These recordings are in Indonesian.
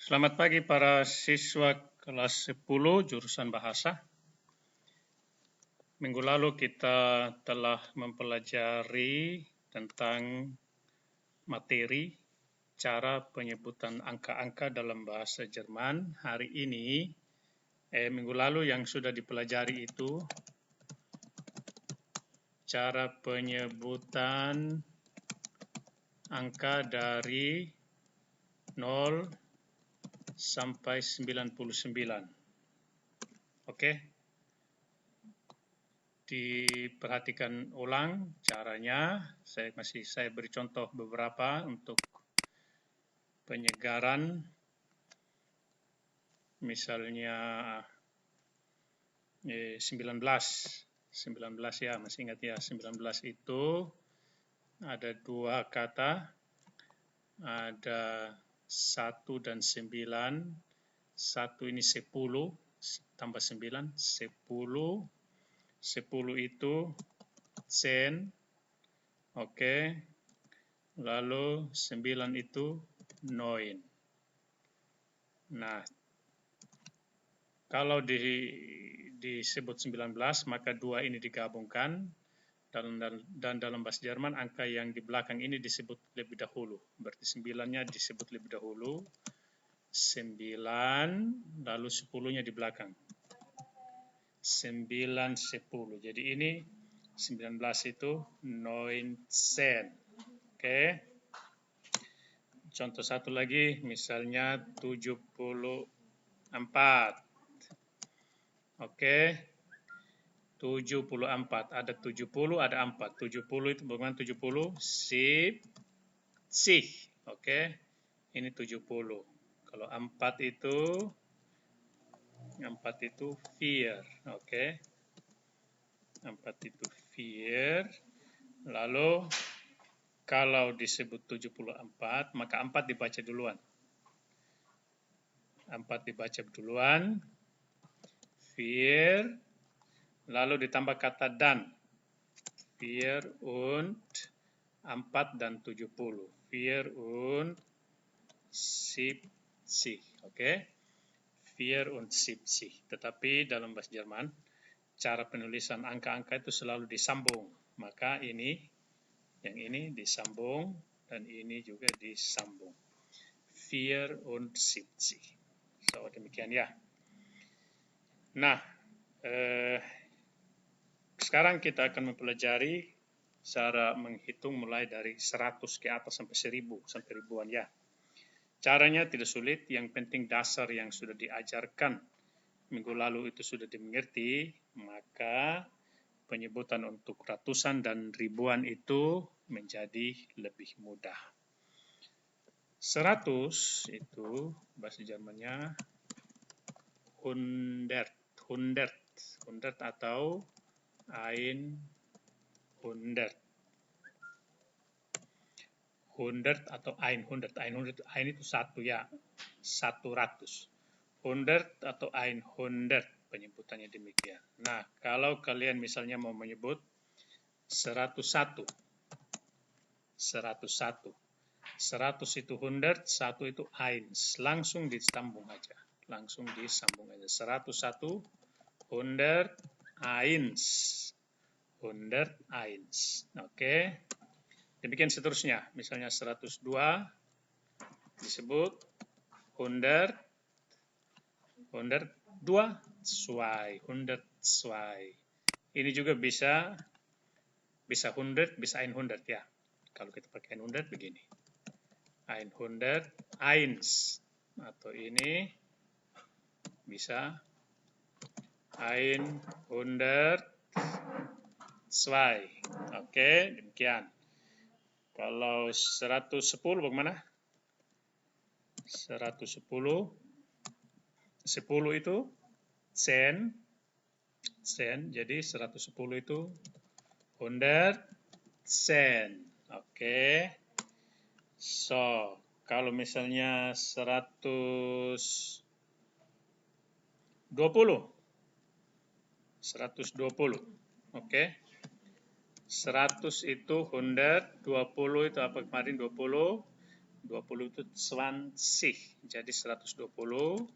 Selamat pagi para siswa kelas 10 jurusan bahasa. Minggu lalu kita telah mempelajari tentang materi cara penyebutan angka-angka dalam bahasa Jerman. Hari ini, minggu lalu yang sudah dipelajari itu cara penyebutan angka dari 0 sampai 99. Oke? Diperhatikan ulang caranya. Saya beri contoh beberapa untuk penyegaran. Misalnya 19 ya, masih ingat ya, 19 itu ada dua kata, ada 1 dan 9. 1 ini 10 tambah 9, 10. 10 itu 10, oke. Lalu 9 itu 9. Nah, kalau disebut 19, maka dua ini digabungkan, dan dalam bahasa Jerman angka yang di belakang ini disebut lebih dahulu. Berarti 9-nya disebut lebih dahulu, 9, lalu 10-nya di belakang. 9, 10. Jadi ini 19 itu 19. Oke. Contoh satu lagi, misalnya 74. Oke. 74. Ada 70, ada 4. 70 itu bagaimana 70? Sip. Sih. Oke. Ini 70. Kalau 4 itu fear. Oke. 4 itu fear. Lalu kalau disebut 74, maka 4 dibaca duluan. 4 dibaca duluan. Fear. Lalu ditambah kata dan. Fear und 4 dan 70. Fear und 70. Oke. Fear und 70. Tetapi dalam bahasa Jerman, cara penulisan angka-angka itu selalu disambung. Maka yang ini disambung, dan ini juga disambung. Fear und 70. So, demikian ya. Nah, sekarang kita akan mempelajari cara menghitung mulai dari 100 ke atas sampai 1000, sampai ribuan ya. Caranya tidak sulit, yang penting dasar yang sudah diajarkan minggu lalu itu sudah dimengerti, maka penyebutan untuk ratusan dan ribuan itu menjadi lebih mudah. 100 itu bahasa Jermannya hundert. Hundert atau 100. 100 atau 100. 100 itu satu ya, 100. 100 atau 100 penyebutannya demikian. Nah, kalau kalian misalnya mau menyebut 101. 100 itu 100, 1 itu 1. Langsung disambung aja. 101, 100, 1. 101. Oke. Demikian seterusnya. Misalnya 102 disebut 102. 102. Ini juga bisa 100, bisa 100 ya. Kalau kita pakai 100 begini. 101. Atau ini bisa 102. Oke, demikian. Kalau 110 bagaimana? 110. 10 itu 10. Jadi 110 itu 100. Oke. So, kalau misalnya 120. 120. Oke. 100 itu 100, 20 itu apa kemarin 20. 20 itu 20. Jadi 120.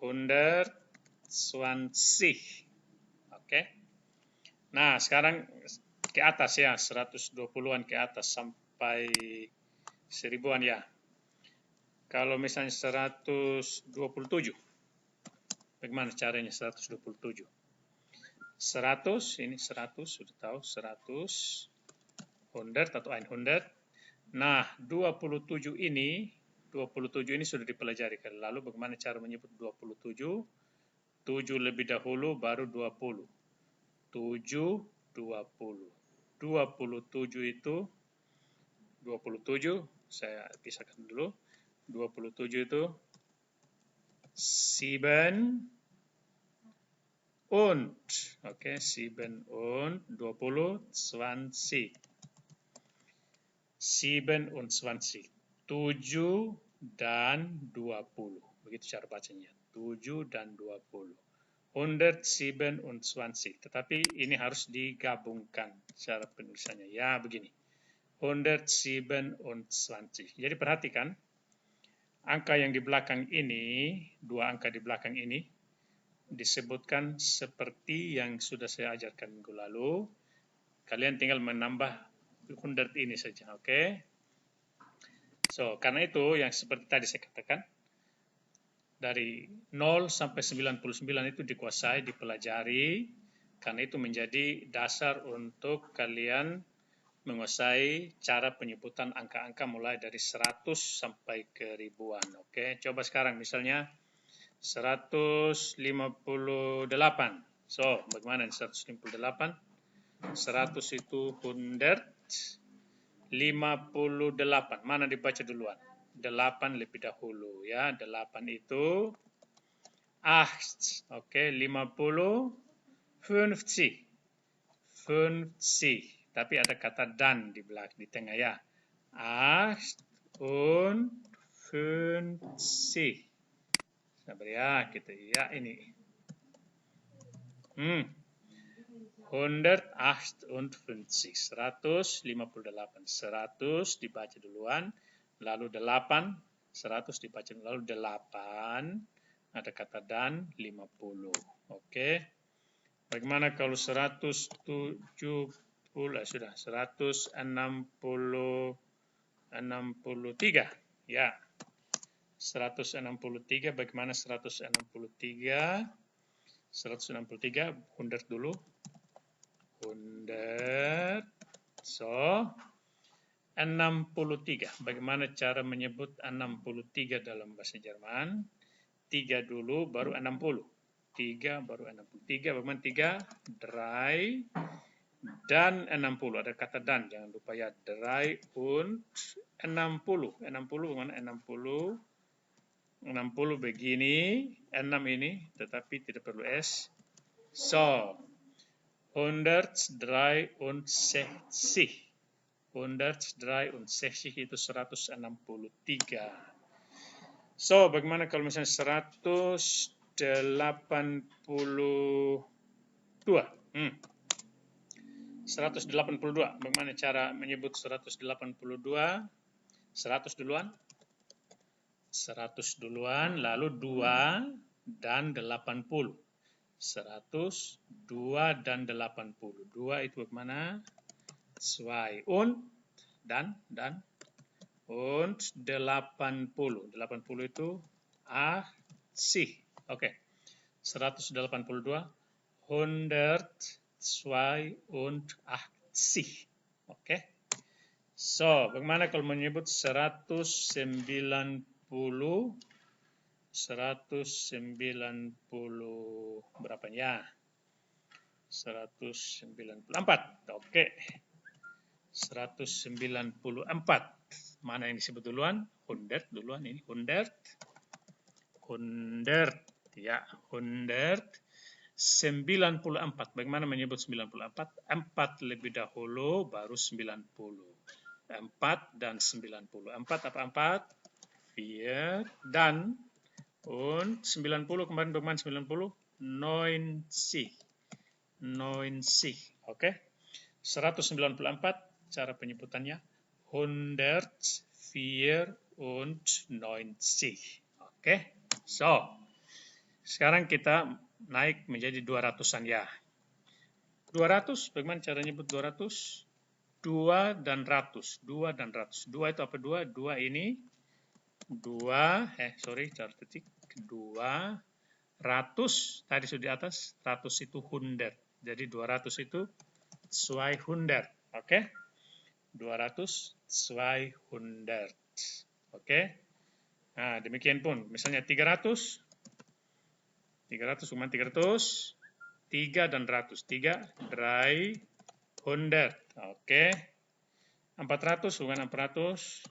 120. Oke. Nah, sekarang ke atas ya, 120-an ke atas sampai 1000-an ya. Kalau misalnya 127, bagaimana caranya 127? 100, ini 100, sudah tahu 100, 100 atau 100. Nah, 27 ini sudah dipelajari kali lalu. Bagaimana cara menyebut 27? 7 lebih dahulu, baru 20. 7, 20. 27 itu, 27, saya pisahkan dulu. 27 itu 7 und, oke, 7 und 20, 20. 27. 7 dan 20. Begitu cara bacanya. 7 dan 20. 127. Tetapi ini harus digabungkan cara penulisannya. Ya, begini. 127. Jadi perhatikan, angka yang di belakang ini, dua angka di belakang ini, disebutkan seperti yang sudah saya ajarkan minggu lalu. Kalian tinggal menambah 100 ini saja, oke? So, karena itu yang seperti tadi saya katakan, dari 0 sampai 99 itu dikuasai, dipelajari, karena itu menjadi dasar untuk kalian menguasai cara penyebutan angka-angka mulai dari 100 sampai ke ribuan. Oke, coba sekarang misalnya 158. So, bagaimana 158? 100 itu 158. Mana dibaca duluan? 8 lebih dahulu ya. 8 itu 8. Oke, 50. 50. 50. Tapi ada kata dan di belakang, di tengah ya. 8 und 50. Sabar ya, kita ya ini. 158. 100 dibaca duluan, lalu 8, 100 dibaca lalu 8, ada kata dan 50. Oke. Bagaimana kalau 170, sudah 163 ya. 163, bagaimana 163? 163, 100 dulu. 100. So, 63. Bagaimana cara menyebut 63 dalam bahasa Jerman? 3 dulu, baru 60. 3, baru 63. Bagaimana 3? Drei dan 60. Ada kata dan, jangan lupa ya. Drei und 60. 60, bagaimana 60? 60 begini, 6 ini, tetapi tidak perlu S. So, 163. 163 itu 163. So, bagaimana kalau misalnya 182? 182, bagaimana cara menyebut 182? 100 duluan. 100 duluan, lalu 2 dan 80. 100, 2 dan 80. 2 itu bagaimana? 2 und dan und 80. 80 itu 80. Oke. 182, 182. Oke. So, bagaimana kalau menyebut 190? 190 berapanya? 194. Oke. 194. Mana yang disebut duluan? 100 duluan ini. 100. 100. Ya, 100. 94. Bagaimana menyebut 94? 4 lebih dahulu, baru 90. 4 dan 90. 4 apa 4? 4 dan und 90 kemarin bagaimana 90? 90. 90. Oke. 194 cara penyebutannya 194. Oke, so sekarang kita naik menjadi 200-an ya. 200, bagaimana cara nyebut 200? 2 dan ratus. 2 dan ratus. 2 itu apa 2? 2 ini 2, cara ketik. 2 ratus, tadi sudah di atas, 100 itu 100. Jadi 200 itu 200. Oke? 200, 200. Oke? Nah, demikian pun. Misalnya 300. 300 cuma 300. 3 dan ratus. 3, 300. Oke. 400 bukan 400.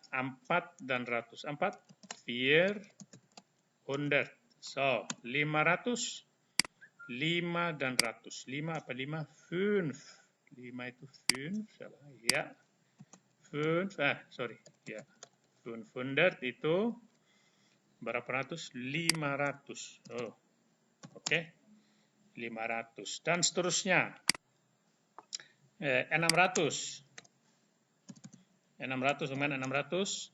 4 dan ratus. 4, 400. So, 500. 5 dan ratus. 5 apa 5? 5. 5 itu 5. Salah. Ya. 5. Sorry. Ya. 500 itu berapa ratus? 500. Oh. Oke. 500. Dan seterusnya. 600. 600 dengan 600.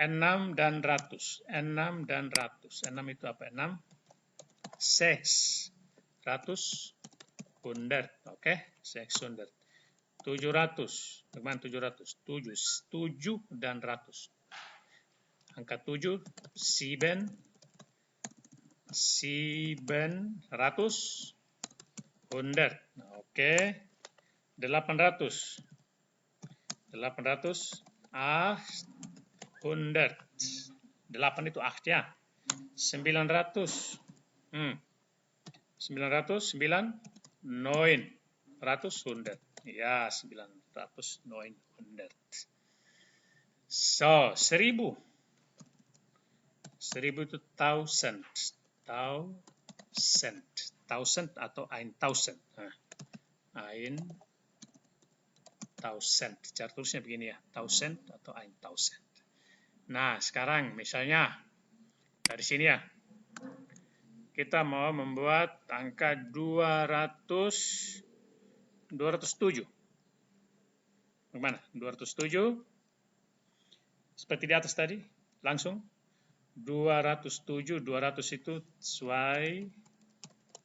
6 dan ratus. 6 dan ratus. 6 itu apa? 6. 6. Ratus. 100. Oke. 600. 700. Bagaimana 700? 7. 7 dan ratus. Angka 7. 7. 700. 100. Oke. 800. 800. 100. 8 itu 8 ya. 900. 900. 9. 9. 100. Ya, 900. 900. So, 1000. 1000 itu 1000. 1000. 1000 atau 1000. Ein 1000. Cara tulisnya begini ya. 1000 atau 1000. Nah, sekarang misalnya dari sini ya. Kita mau membuat angka 207. Bagaimana? 207. Seperti di atas tadi. Langsung. 207. 200 itu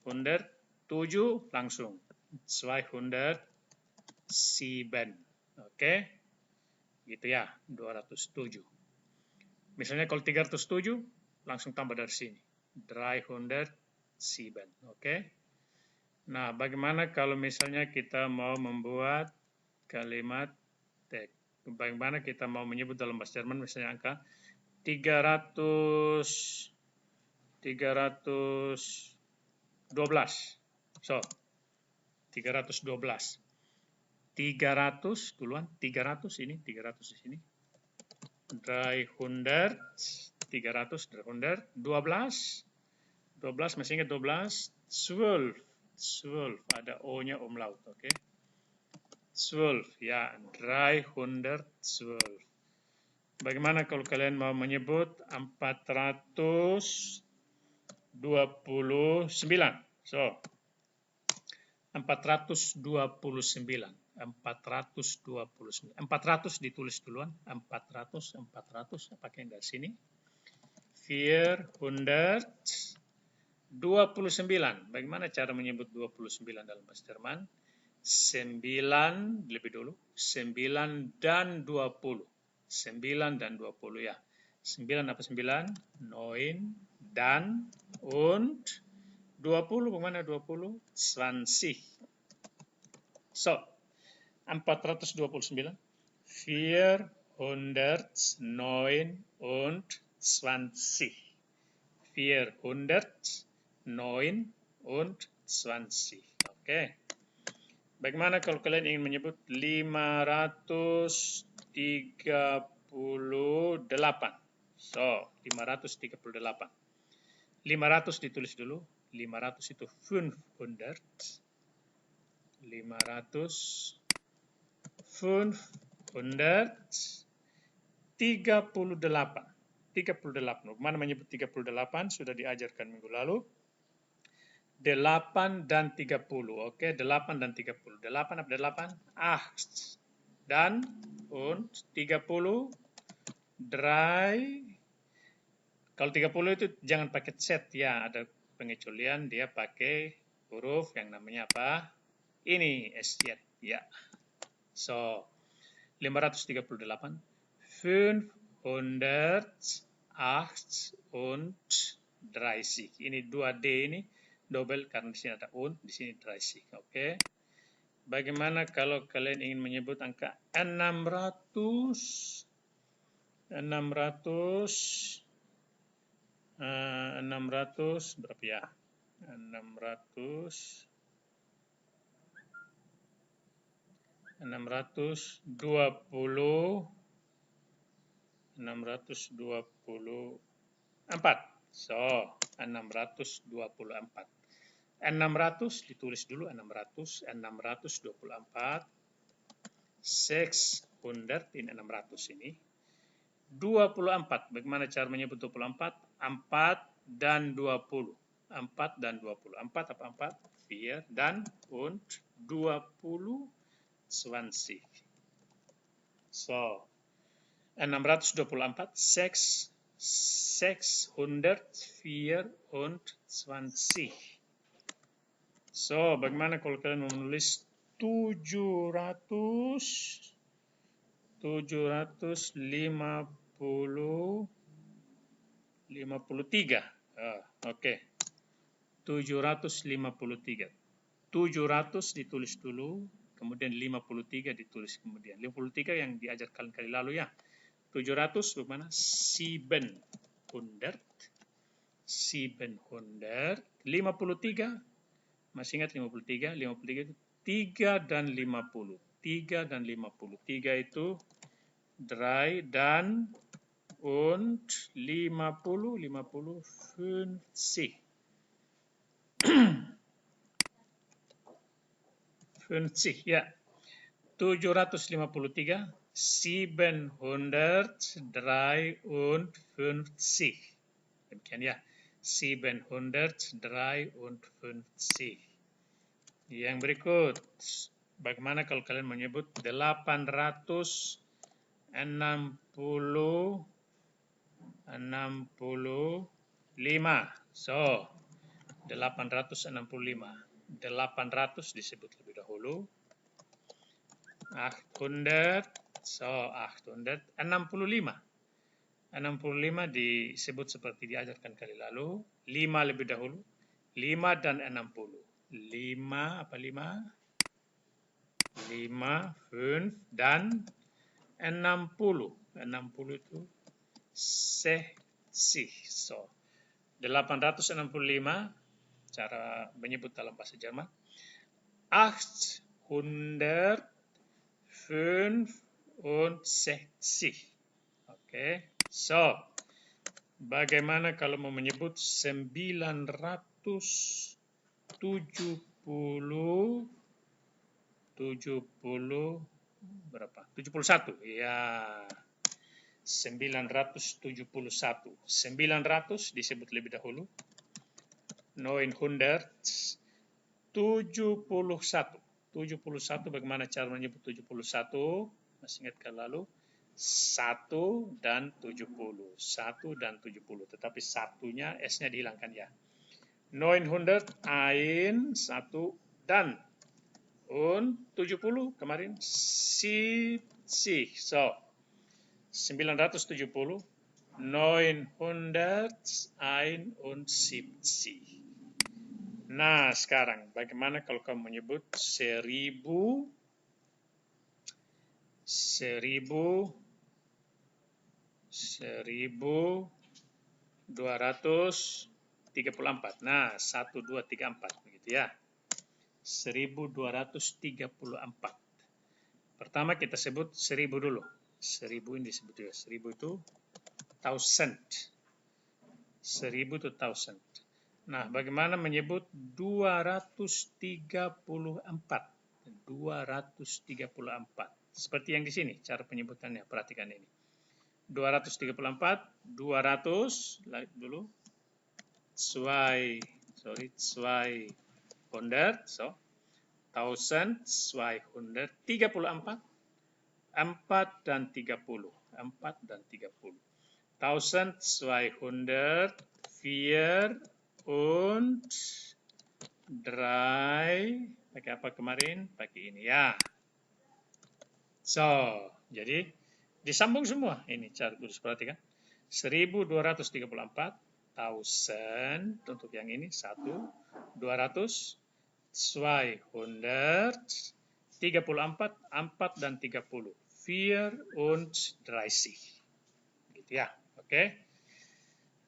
207. Langsung. 207. Oke. Gitu ya. 207. Misalnya kalau 307. Langsung tambah dari sini. 307. Oke. Nah, bagaimana kalau misalnya kita mau membuat kalimat bagaimana kita mau menyebut dalam bahasa Jerman misalnya angka 312. So, 312. 300 duluan, 300 ini, 300 di sini. 300, 300, 300, 12. 12, masih ingat 12? 12. 12, ada O-nya umlaut, oke? 12, ya, 312. Bagaimana kalau kalian mau menyebut 429? So, 429. 429. 400 ditulis duluan. 400, pakai dari sini. 429. Bagaimana cara menyebut 29 dalam bahasa Jerman? 9 lebih dulu. 9 dan 20. 9 dan 20 ya. 9 apa 9? 9 dan und 20. Bagaimana 20? 20. So, 429. 429. 429. Oke. Bagaimana kalau kalian ingin menyebut 538? So, 538. 500 ditulis dulu. 500 itu 500. 500. 538. 38. Mana menyebut 38? Sudah diajarkan minggu lalu. 8 dan 30. Oke, 8 dan 30. 8 apa 8? 8 dan und 30 kalau 30 itu jangan pakai set ya, ada pengecualian, dia pakai huruf yang namanya apa? Ini SZ ya. So 538 538. Ini 2D ini double karena di sini ada und, di sini 30. Oke. Bagaimana kalau kalian ingin menyebut angka 600 berapa ya? 624. So, 624. 600 ditulis dulu 600, 624. 600 ini 600 ini. 24. Bagaimana cara menyebut 24? 4 dan 20. 4 dan 20. 4 apa 4? 4 dan und 20 20. So, 624, 624. So, bagaimana kalau kalian menulis 753. Oke. 753. 700 ditulis dulu, kemudian 53 ditulis kemudian. 53 yang diajarkan kali lalu ya. 700 bagaimana? 700. 53. Masih ingat 53? 53 itu 3 dan 50. 3 dan 50. 3 itu drei dan und 50. 50. 50 ya. 753, 753. Demikian ya. 753. Yang berikut, bagaimana kalau kalian menyebut 865. So, 865. 800 disebut lebih dahulu. 800. So, 865. 65 disebut seperti diajarkan kali lalu. 5 lebih dahulu. 5 dan 60. 5 apa 5? 5, 5 dan 60. 60 itu 60. So, 865 cara menyebut dalam bahasa Jerman. 865. Oke. So, bagaimana kalau mau menyebut 970 berapa? 71. Ya. 971. 900 disebut lebih dahulu. 971. 71 bagaimana cara menyebut 71? Masih ingat kan lalu? 1 dan 70. 1 dan 70. Tetapi satunya, S-nya dihilangkan ya. 900, ein, 1 dan und 70 kemarin 70. So, 970, 971. Nah, sekarang bagaimana kalau kamu menyebut 1234. Nah, 1234 begitu ya. 1234. Pertama kita sebut 1000 dulu. 1000 ini disebut ya. 1000 itu 1000. 1000 itu 1000. Nah, bagaimana menyebut 234? 234. Seperti yang di sini, cara penyebutannya. Perhatikan ini. 234, 200, dulu. 200, so. 1234. 4 dan 30. 4 dan 30. 1204 und 3. Pakai apa kemarin? Pakai ini ya. So, jadi disambung semua. Ini cara tulis, perhatikan. 1234, 1000 untuk yang ini 1, 200, 200, 34, 4 dan 30. 34. Gitu ya. Oke.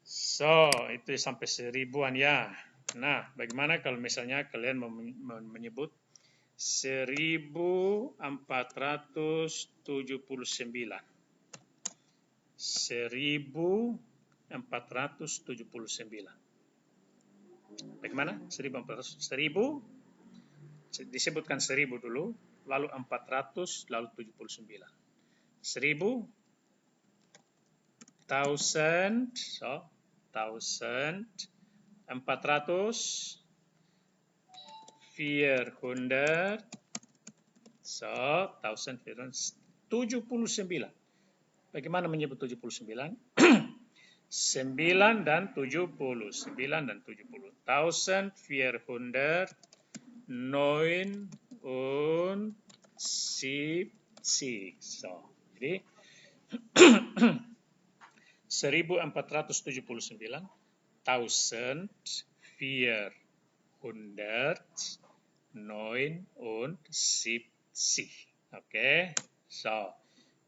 So, itu sampai 1000-an ya. Nah, bagaimana kalau misalnya kalian menyebut 1479. 1479. Bagaimana? 1400. 1000 disebutkan 1000 dulu, lalu 400, lalu 79. 1000, 1000, so 1000, 400, 400, so 1479. Bagaimana menyebut 79? 9 dan 70. 9 dan 70. 1479. So, jadi 1479. 1479. Oke. So,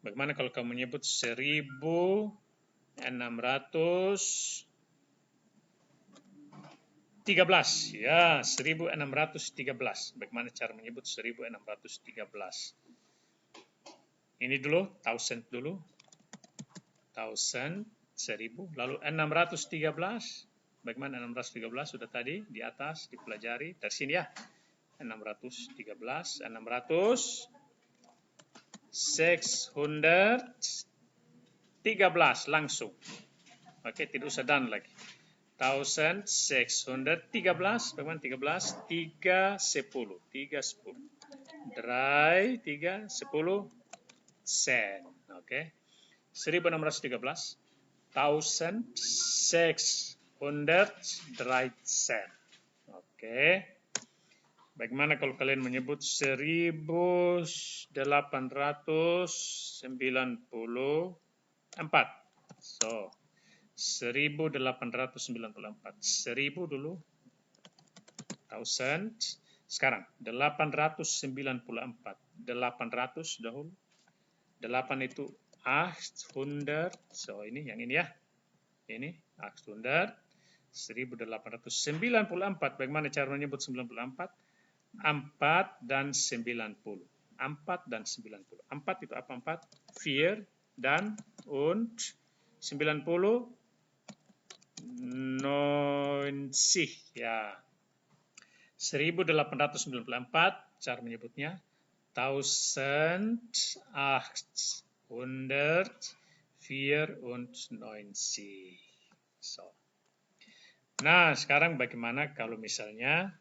bagaimana kalau kamu menyebut 1613? Ya, 1613. Bagaimana cara menyebut 1613? Ini dulu, 1000 dulu. 1000, 1000. Lalu 613. Bagaimana 613? Sudah tadi di atas dipelajari. Dari sini ya. 613. 613 langsung. Oke, tidak usah dan lagi. 1613. Bagaimana 13? 3, 10. 3, 10. Dry, 3, 10. Sen. Oke. 1613. 1613. Oke. Bagaimana kalau kalian menyebut 1894? So, 1894. 1000 dulu. 1000. Sekarang 894. 800 dahulu. 8 itu 800. So, ini yang ini ya. Ini 800. 1894. Bagaimana cara menyebut 94? 4 dan 90. 4 dan 90. 4 itu apa 4? 4 dan und 90 90 ya. 1894 cara menyebutnya 1894. So. Nah, sekarang bagaimana kalau misalnya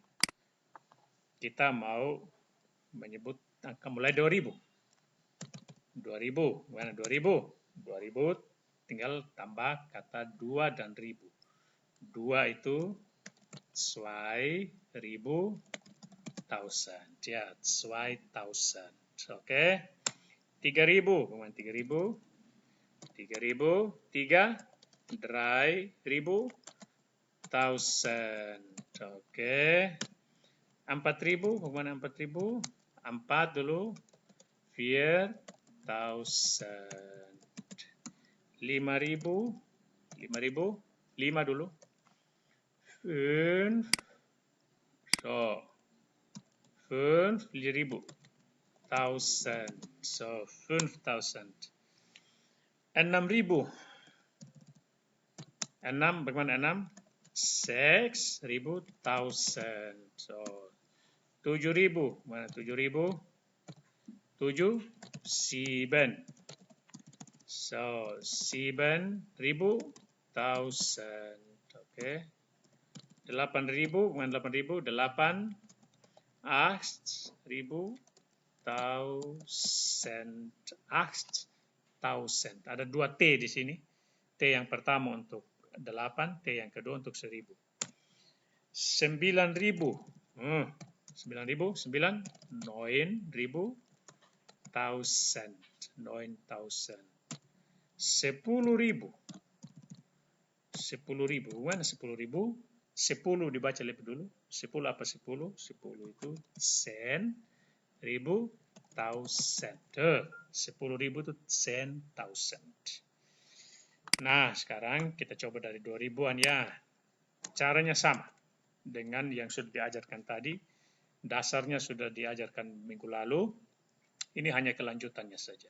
kita mau menyebut angka mulai 2000. 2000, mana 2000? 2000 tinggal tambah kata 2 dan 1000. 2 itu 2000, 1000. Ya, 2000. Oke. 3000, bagaimana 3000? 3000, 3, 3000, 1000. Oke. 4000, bagaimana 4000? 4 dulu. 4000. 5000, 5000, 5 dulu. 5. So, 5000. 1000. So, 5000. 6000. 6, bagaimana 6? 6000, 1000. So, 7000, mana 7000? 7, 7. So, 7000, 1000. Oke. 8000, mana 8000? 8, 8000, 8.000. Ada 2 T di sini. T yang pertama untuk 8, T yang kedua untuk 1000. 9.000. 9.000, 9, 9.000, 1000, 9,000. 10.000. 10.000. Mana 10.000? 10 dibaca lebih dulu. 10 apa 10? 10 itu sen. 1000, 1000. 10.000 itu 10,000. Nah, sekarang kita coba dari 2000-an ya. Caranya sama dengan yang sudah diajarkan tadi. Dasarnya sudah diajarkan minggu lalu. Ini hanya kelanjutannya saja.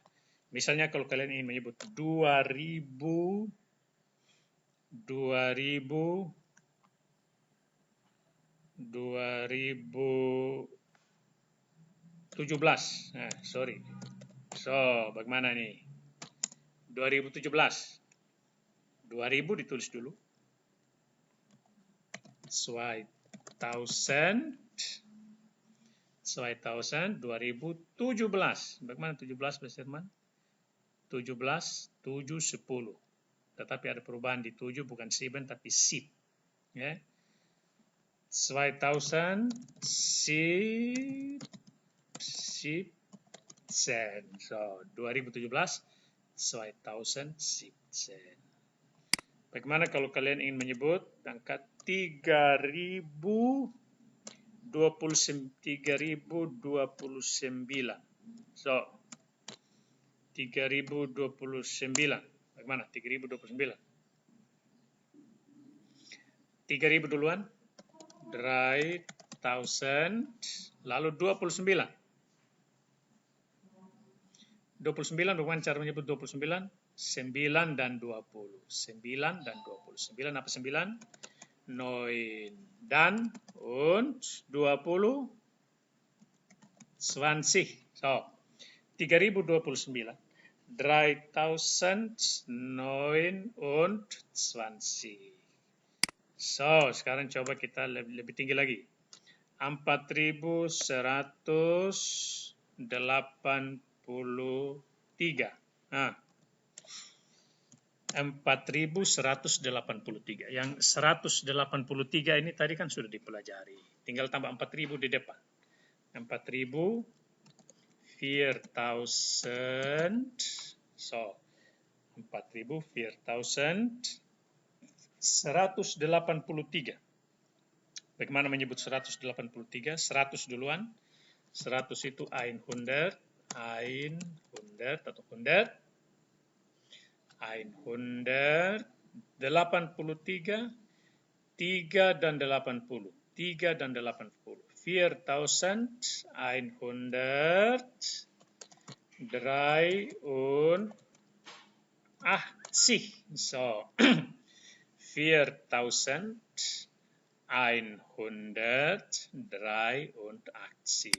Misalnya kalau kalian ingin menyebut 2017. Nah, sorry. So, bagaimana nih? 2017. 2000 ditulis dulu. 2017. 2017. Bagaimana 17 bahasa Jerman? 17, 7, 10. Tetapi ada perubahan di 7, bukan 7 tapi 7. Ya. 2000, 7. So, 2017, 2017. Bagaimana kalau kalian ingin menyebut angka 3029? So, 3029. Bagaimana? 3029. 3000 duluan. 3,000. Lalu 29. 29, bagaimana cara menyebut 29? 9 dan 20. 9 dan 20. 9 apa 9? 9 dan und 20. 20. So, 3029. 3,029. So, sekarang coba kita lebih tinggi lagi. 4.183. Nah, 4.183. Yang 183 ini tadi kan sudah dipelajari. Tinggal tambah 4.000 di depan. 4.000, 4,000. So, 4.000, 4,000. 183. Bagaimana menyebut 183? 100 duluan. 100 itu 100. 100 atau 100. 100. 83. 3 dan 80. 3 dan 80. 4,100. 83. So, 4,183.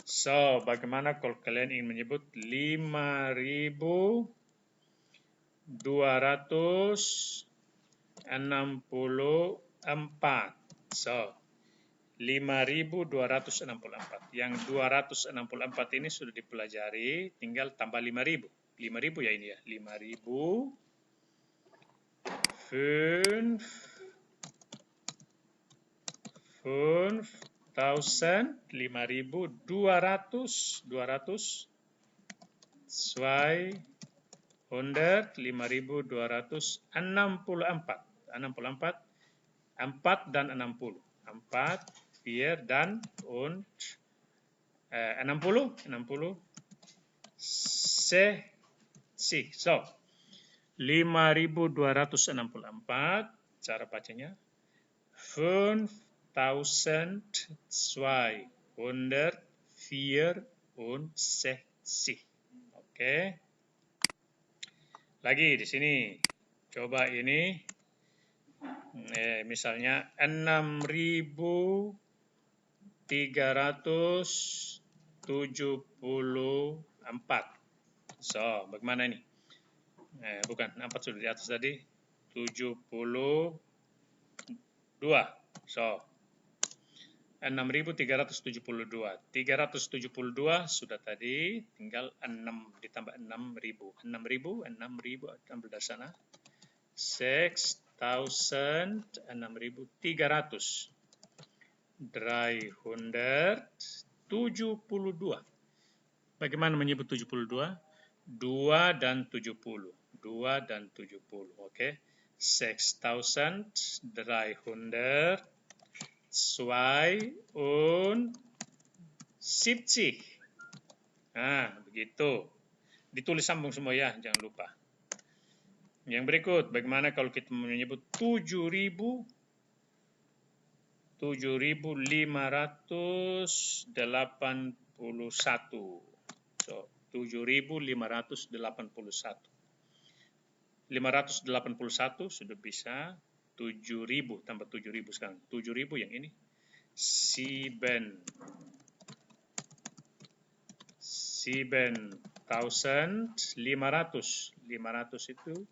So, bagaimana kalau kalian ingin menyebut 5.264? So, 5.264. Yang 264 ini sudah dipelajari, tinggal tambah 5.000. 5.000 ya ini ya. 5.000. 5,000, 5.200, 200, 5.264, 4 dan 60, 4, 4 dan 60, 60, so 5.264, cara bacanya 5.264. Oke. Lagi di sini. Coba ini. Misalnya 6.374. So, bagaimana ini? Bukan, 4 sudah di atas tadi. 72. So, 6.372. 372 sudah tadi, tinggal 6 ditambah 6.000. 6.000, 6.000 ambil dari sana. 6.000, 6.300. 372. Bagaimana menyebut 72? 2 dan 70. 2 dan 70. Oke. 6.300 72. Nah, begitu. Ditulis sambung semua ya, jangan lupa. Yang berikut, bagaimana kalau kita menyebut 7.581. So, 7.581. 581 sudah bisa. 7.000 tambah 7.000 sekarang. 7.000 yang ini. 7,500 itu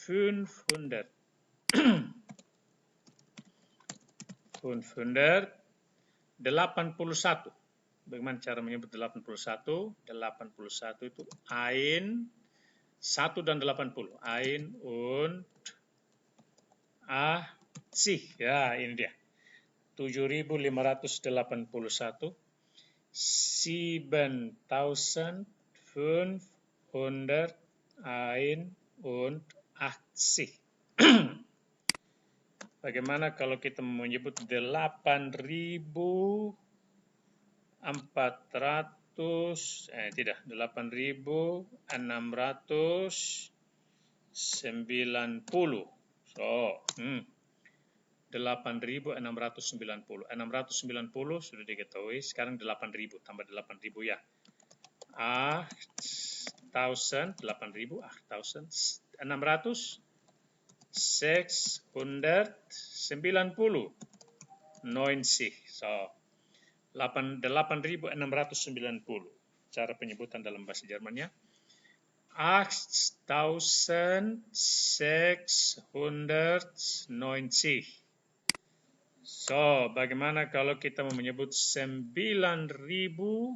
500. 581. Bagaimana cara menyebut 81? 81 itu Ain 1 dan 80. Ain und Sih. Ya, ini dia. 7.581. 7.581. Bagaimana kalau kita menyebut 8.400, tidak, 8.690. So, 8.690. 690 sudah diketahui, sekarang 8.000, tambah 8.000 ya. 8.000, 600, 690. 90. So, 8.690. Cara penyebutan dalam bahasa Jermannya. 8.690. So, bagaimana kalau kita menyebut 9.836.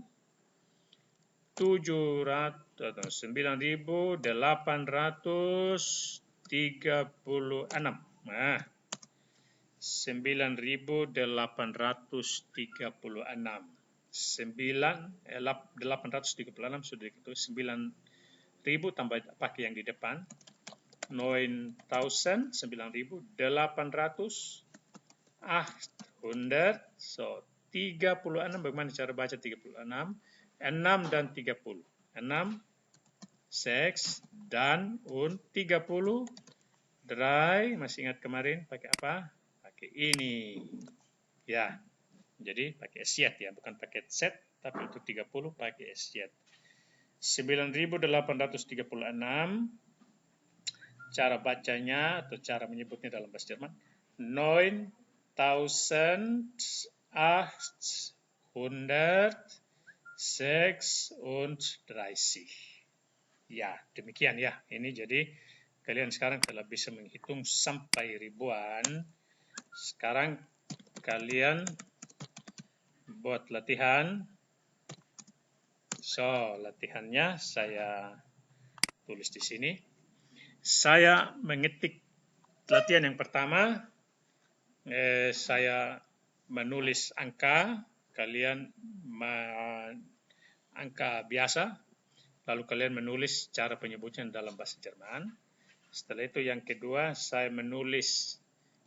Nah, 9.836. 836 sudah diketahui. 9.000 tambah pakai yang di depan. 9.000, 9.800. 800. So, 36. Bagaimana cara baca 36? 6 dan 30. 6, 6 dan 30. Dry, masih ingat kemarin pakai apa? Pakai ini. Ya, jadi pakai siat ya, bukan pakai set, tapi untuk 30 pakai siat. 9.836. Cara bacanya atau cara menyebutnya dalam bahasa Jerman. 9.836. Ya, demikian ya. Ini jadi kalian sekarang telah bisa menghitung sampai ribuan. Sekarang kalian buat latihan. So, latihannya saya tulis di sini. Saya mengetik latihan yang pertama. Saya menulis angka. Kalian angka biasa. Lalu kalian menulis cara penyebutnya dalam bahasa Jerman. Setelah itu yang kedua, saya menulis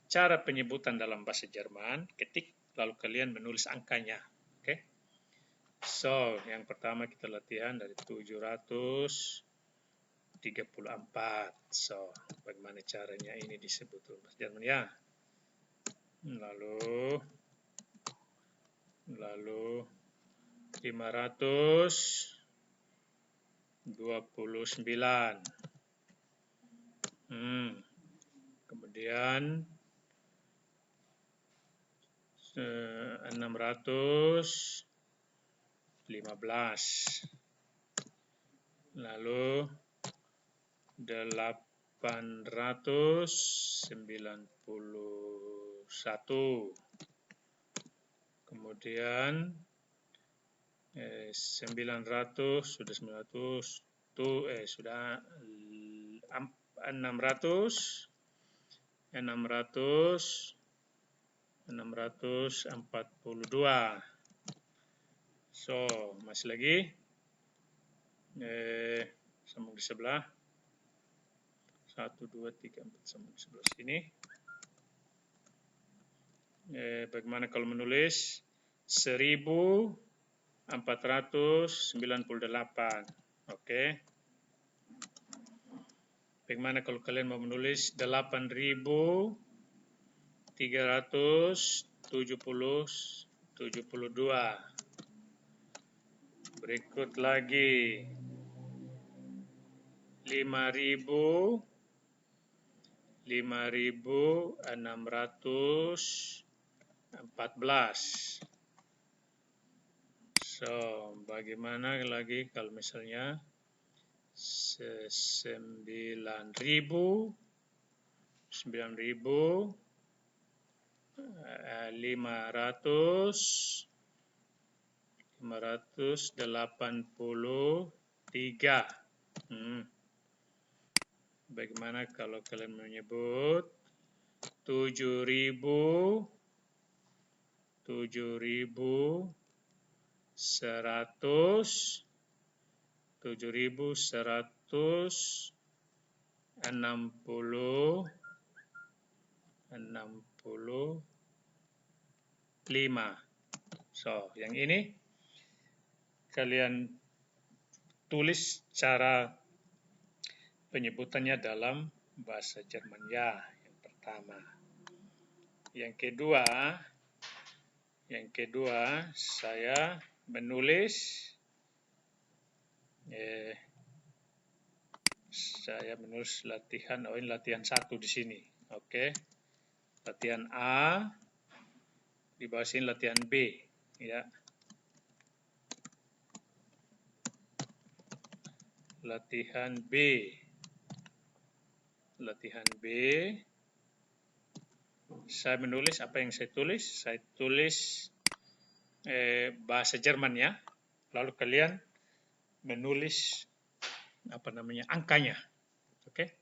cara penyebutan dalam bahasa Jerman. Ketik, lalu kalian menulis angkanya. Oke? So, yang pertama kita latihan dari 734. So, bagaimana caranya ini disebut dalam bahasa Jerman ya? Lalu 529. Kemudian 615. Lalu 891. Kemudian 900 sudah 900 sudah 642. So, masih lagi. Sambung di sebelah. 1, 2, 3, 4, sambung di sebelah sini. Bagaimana kalau menulis 1498? Oke. Bagaimana kalau kalian mau menulis 8372? Berikut lagi 5614. So, bagaimana lagi kalau misalnya 9.500 583. Bagaimana kalau kalian menyebut 7.100? 7.165. So, yang ini kalian tulis cara penyebutannya dalam bahasa Jerman ya, yang pertama. Yang kedua, saya menulis latihan, ini latihan 1 di sini. Oke. Latihan A, di bawah sini latihan B, ya. Latihan B. Saya menulis apa yang saya tulis? Saya tulis bahasa Jerman ya. Lalu kalian menulis angkanya. Oke.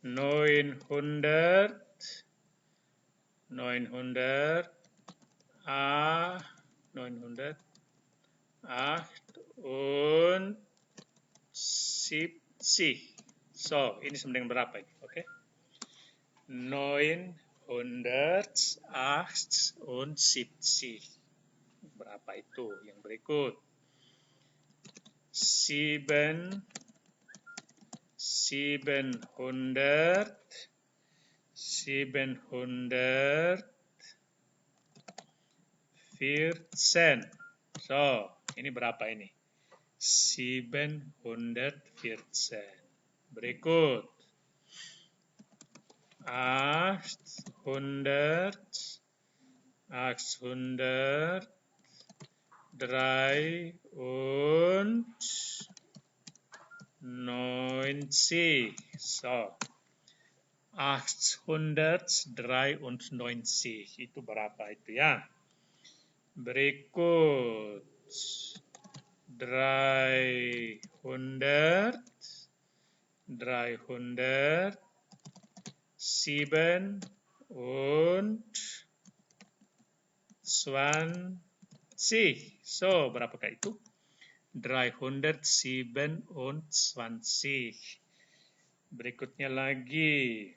900 A 900 und 70. So, ini sama dengan berapa ini? Oke. 978. Berapa itu? Yang berikut. 714. So, ini berapa ini? 714. Berikut. 893. So, 893 itu berapa itu ya? Berikut 300 7 und 20. So, berapakah itu? 327. Berikutnya lagi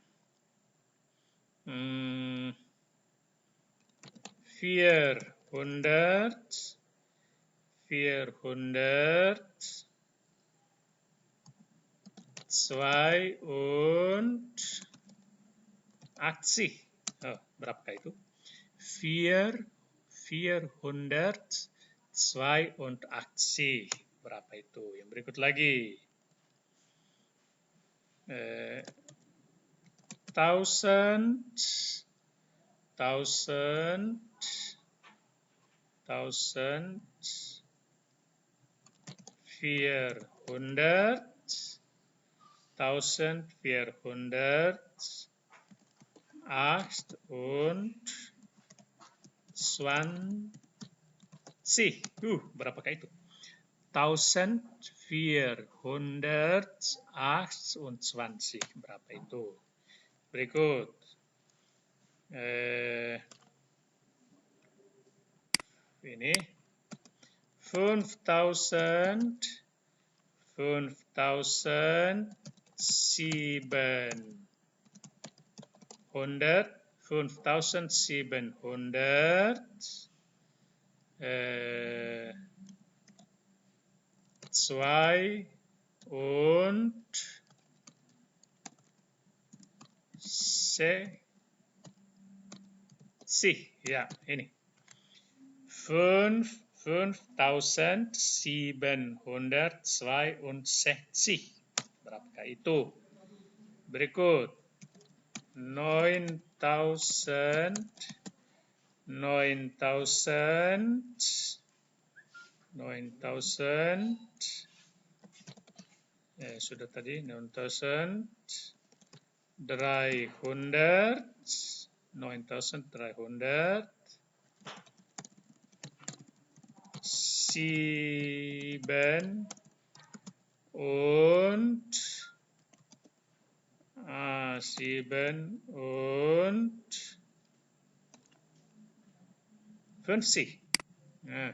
482. Oh, berapakah itu? 482. Berapa itu? Yang berikut lagi 1488. Berapakah itu? 1428. Berapa itu? Berikut. Ini 5700 2 und ya, ini 5762. Berapakah itu? Berikut 9000 sudah tadi 9300 7 und 57. Nah,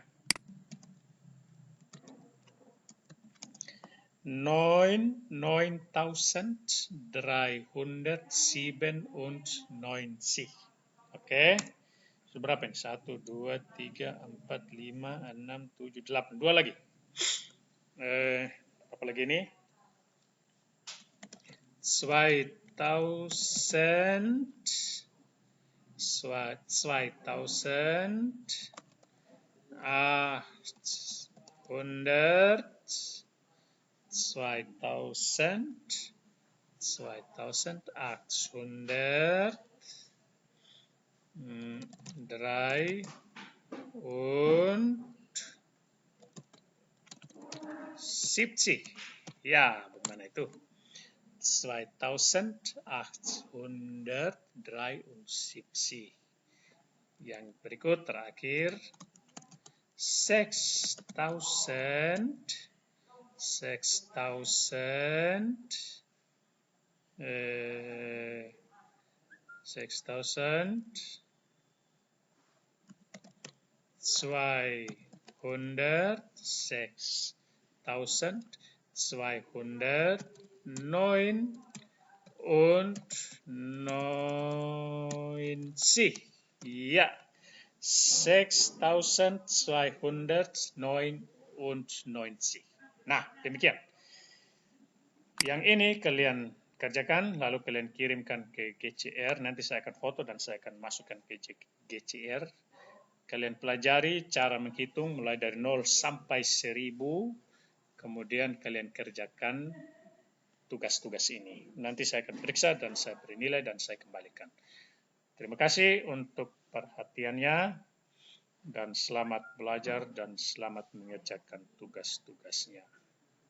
9397. Oke. Berapa ini? 1, 2, 3, 4, 5, 6, 7, 8. 2 lagi. Apa lagi ini? 2000 2800 370. Ya, bagaimana itu? 2873. Yang berikut terakhir 6000 6299. Ja, 6299. Nah, demikian. Yang ini kalian kerjakan, lalu kalian kirimkan ke GCR. Nanti saya akan foto dan saya akan masukkan ke GCR. Kalian pelajari cara menghitung mulai dari 0 sampai 1000. Kemudian kalian kerjakan tugas-tugas ini. Nanti saya akan periksa dan saya beri nilai dan saya kembalikan. Terima kasih untuk perhatiannya dan selamat belajar dan selamat mengerjakan tugas-tugasnya.